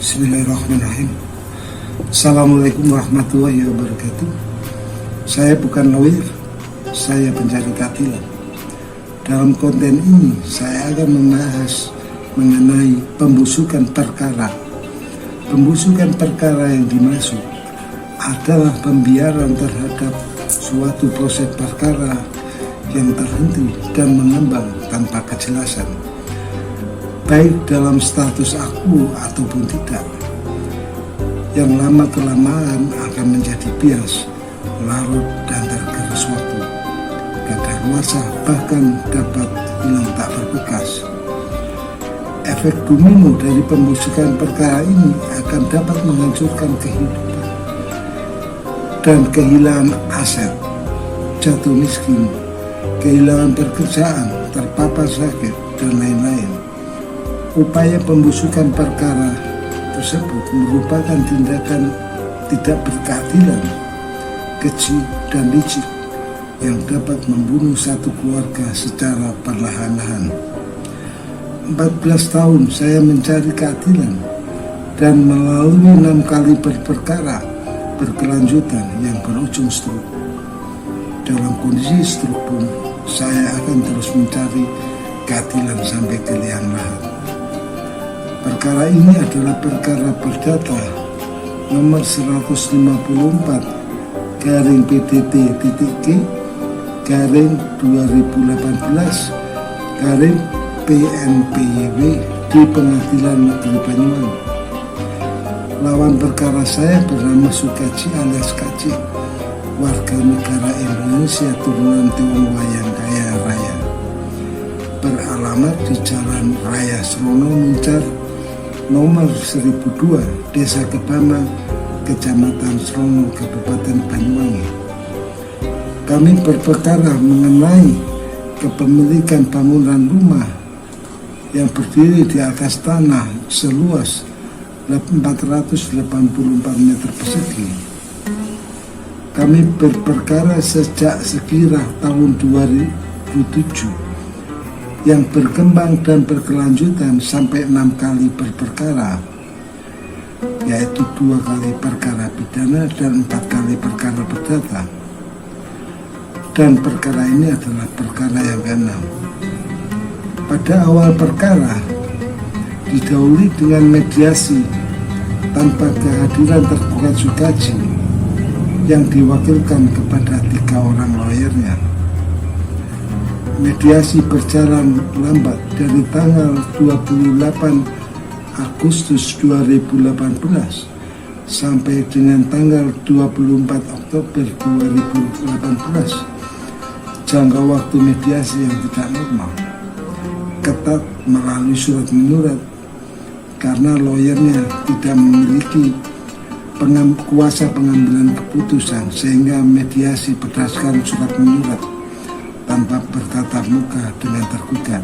Bismillahirrahmanirrahim. Assalamualaikum warahmatullahi wabarakatuh. Saya bukan lawyer, saya pencari keadilan. Dalam konten ini saya akan membahas mengenai pembusukan perkara. Pembusukan perkara yang dimaksud adalah pembiaran terhadap suatu proses perkara yang terhenti dan mengembang tanpa kejelasan, baik dalam status aku ataupun tidak, yang lama-kelamaan akan menjadi bias, larut dan tergerus waktu, kadaluarsa bahkan dapat hilang tak berbekas. Efek domino dari pembusukan perkara ini akan dapat menghancurkan kehidupan dan kehilangan aset, jatuh miskin, kehilangan pekerjaan, terpapar sakit, dan lain-lain. Upaya pembusukan perkara tersebut merupakan tindakan tidak berkeadilan, keji, dan licik yang dapat membunuh satu keluarga secara perlahan-lahan. 14 tahun saya mencari keadilan dan melalui 6 kali perkara berkelanjutan yang berujung stroke. Dalam kondisi stroke pun saya akan terus mencari keadilan sampai ke liang lahat. Perkara ini adalah perkara perdata nomor 154/PDT-K/2018/PNPYW di Pengadilan Negeri Banyuwangi. Lawan perkara saya bernama Sukaji alias Kaji, warga negara Indonesia turunan Tionghoa kaya raya, beralamat di Jalan Raya Srono Muncar nomor 1002, Desa Kebama, Kecamatan Srono, Kabupaten Banyuwangi. Kami berperkara mengenai kepemilikan bangunan rumah yang berdiri di atas tanah seluas 484 meter persegi. Kami berperkara sejak sekira tahun 2007 yang berkembang dan berkelanjutan sampai 6 kali berperkara, yaitu 2 kali perkara pidana dan 4 kali perkara perdata. Dan perkara ini adalah perkara yang ke-6. Pada awal perkara didahului dengan mediasi tanpa kehadiran tergugat Sukaji yang diwakilkan kepada 3 orang lawyernya. Mediasi berjalan lambat dari tanggal 28 Agustus 2018 sampai dengan tanggal 24 Oktober 2018. Jangka waktu mediasi yang tidak normal, ketat melalui surat menyurat karena lawyernya tidak memiliki kuasa pengambilan keputusan, sehingga mediasi berdasarkan surat menyurat tanpa bertatap muka dengan tergugat.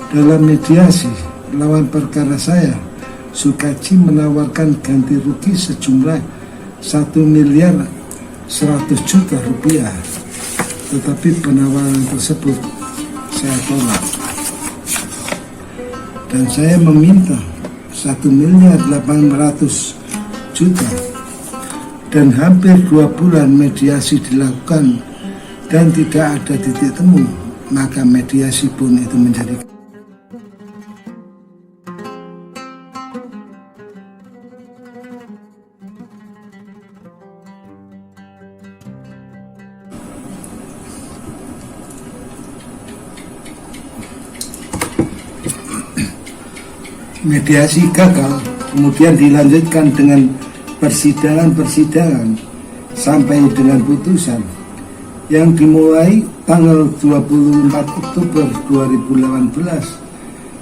Dalam mediasi lawan perkara saya, Sukaji menawarkan ganti rugi sejumlah 1.100.000.000 rupiah, tetapi penawaran tersebut saya tolak dan saya meminta 1.800.000.000, dan hampir 2 bulan mediasi dilakukan dan tidak ada titik temu, maka mediasi pun itu menjadi mediasi gagal. Kemudian dilanjutkan dengan persidangan sampai dengan putusan yang dimulai tanggal 24 Oktober 2018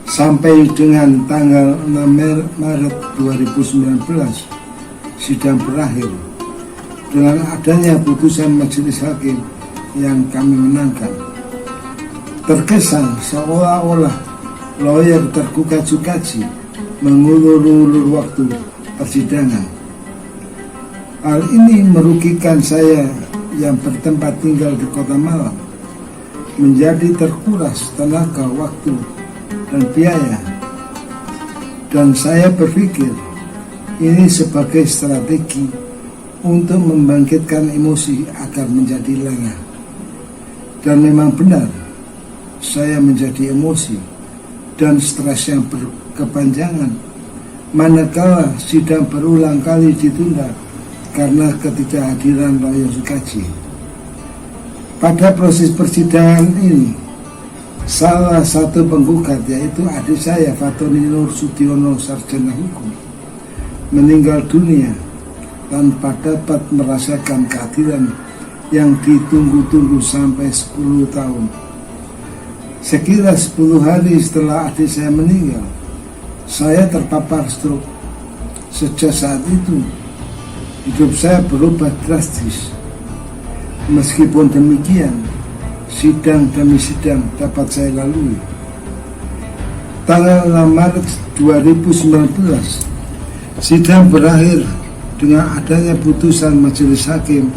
sampai dengan tanggal 6 Maret 2019. Sidang berakhir dengan adanya putusan majelis hakim yang kami menangkan. Terkesan seolah-olah lawyer tergugat Sukaji mengulur-ulur waktu persidangan. Hal ini merugikan saya yang bertempat tinggal di Kota Malang, menjadi terkuras tenaga, waktu, dan biaya. Dan saya berpikir ini sebagai strategi untuk membangkitkan emosi agar menjadi lengah. Dan memang benar, saya menjadi emosi dan stres yang berkepanjangan manakala sidang berulang kali ditunda karena ketidakhadiran lawyer Sukaci. Pada proses persidangan ini, salah satu penggugat yaitu adik saya Fatoni Nur Sudiono sarjana hukum meninggal dunia tanpa dapat merasakan keadilan yang ditunggu-tunggu sampai 10 tahun. Sekira 10 hari setelah adik saya meninggal, saya terpapar stroke. Sejak saat itu, hidup saya berubah drastis. Meskipun demikian, sidang demi sidang dapat saya lalui. Tanggal 6 Maret 2019, sidang berakhir dengan adanya putusan majelis hakim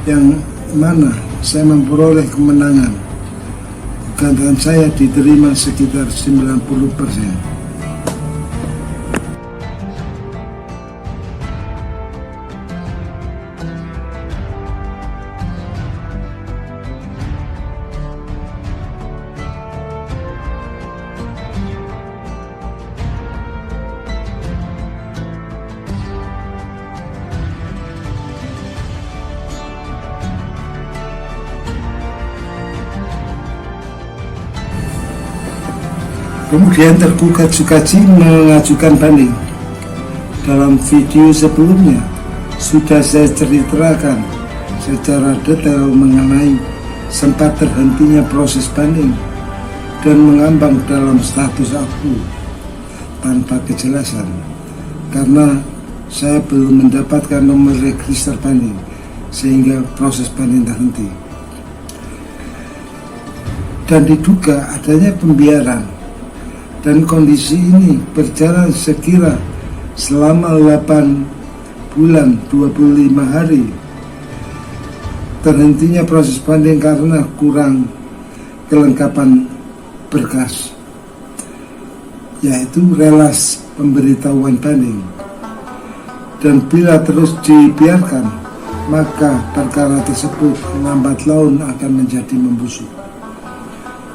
yang mana saya memperoleh kemenangan. Gugatan saya diterima sekitar 90%. Kemudian tergugat Sukaci mengajukan banding. Dalam video sebelumnya sudah saya ceritakan secara detail mengenai sempat terhentinya proses banding dan mengambang dalam status aku tanpa kejelasan karena saya belum mendapatkan nomor register banding sehingga proses banding terhenti. Dan diduga adanya pembiaran. Dan kondisi ini berjalan sekira selama 8 bulan 25 hari. Terhentinya proses banding karena kurang kelengkapan berkas, yaitu relas pemberitahuan banding. Dan bila terus dibiarkan, maka perkara tersebut lambat laun akan menjadi membusuk.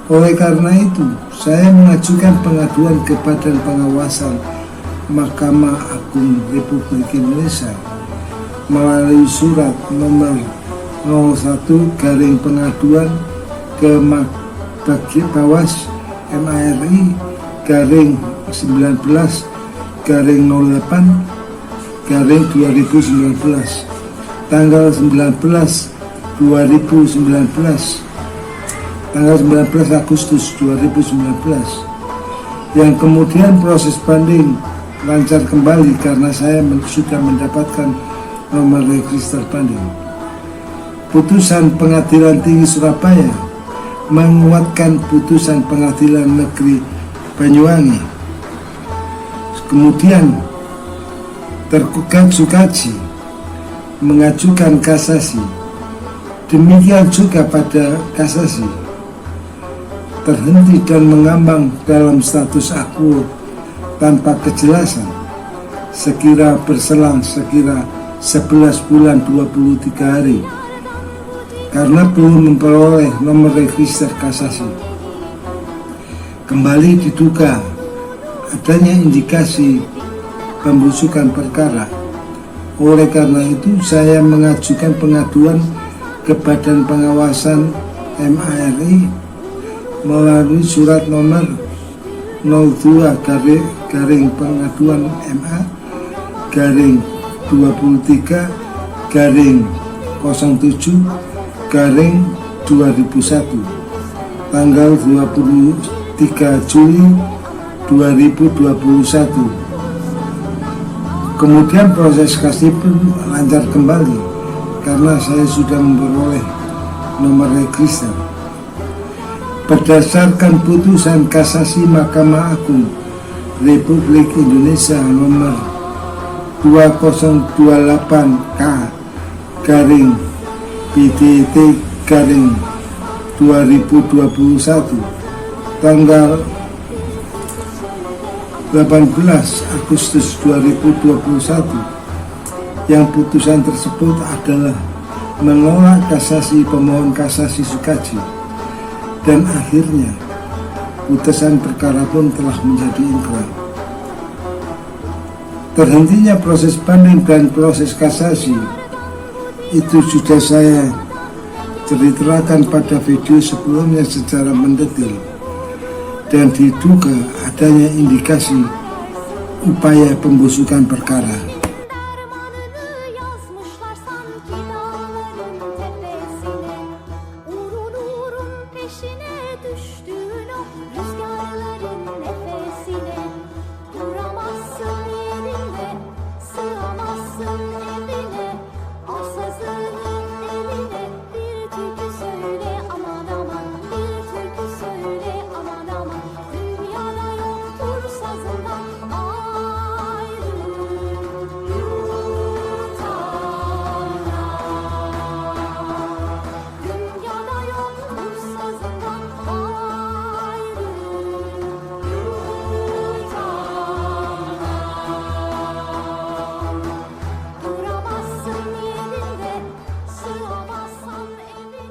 Oleh karena itu, saya mengajukan pengaduan ke Badan Pengawasan Mahkamah Agung Republik Indonesia melalui surat nomor 01 garing pengaduan ke Bawas MARI garing 19 garing 08 garing 2019 tanggal 19 Agustus 2019 yang kemudian proses banding lancar kembali karena saya sudah mendapatkan nomor register banding. Putusan Pengadilan Tinggi Surabaya menguatkan putusan Pengadilan Negeri Banyuwangi. Kemudian tergugat Sukaci mengajukan kasasi. Demikian juga pada kasasi terhenti dan mengambang dalam status aku tanpa kejelasan sekira berselang 11 bulan 23 hari karena belum memperoleh nomor register kasasi. Kembali diduga adanya indikasi pembusukan perkara. Oleh karena itu saya mengajukan pengaduan ke Badan Pengawasan MARI melalui surat nomor 02 garing pengaduan MA garing 23 garing 07 garing 2001 tanggal 23 Juli 2021. Kemudian proses kasasi pun lancar kembali karena saya sudah memperoleh nomor register. Berdasarkan putusan kasasi Mahkamah Agung Republik Indonesia nomor 2028K garing PDT garing 2021 tanggal 18 Agustus 2021 yang putusan tersebut adalah menolak kasasi pemohon kasasi Sukaji, dan akhirnya putusan perkara pun telah menjadi ingkrah. Terhentinya proses banding dan proses kasasi itu sudah saya ceritakan pada video sebelumnya secara mendetail, dan diduga adanya indikasi upaya pembusukan perkara.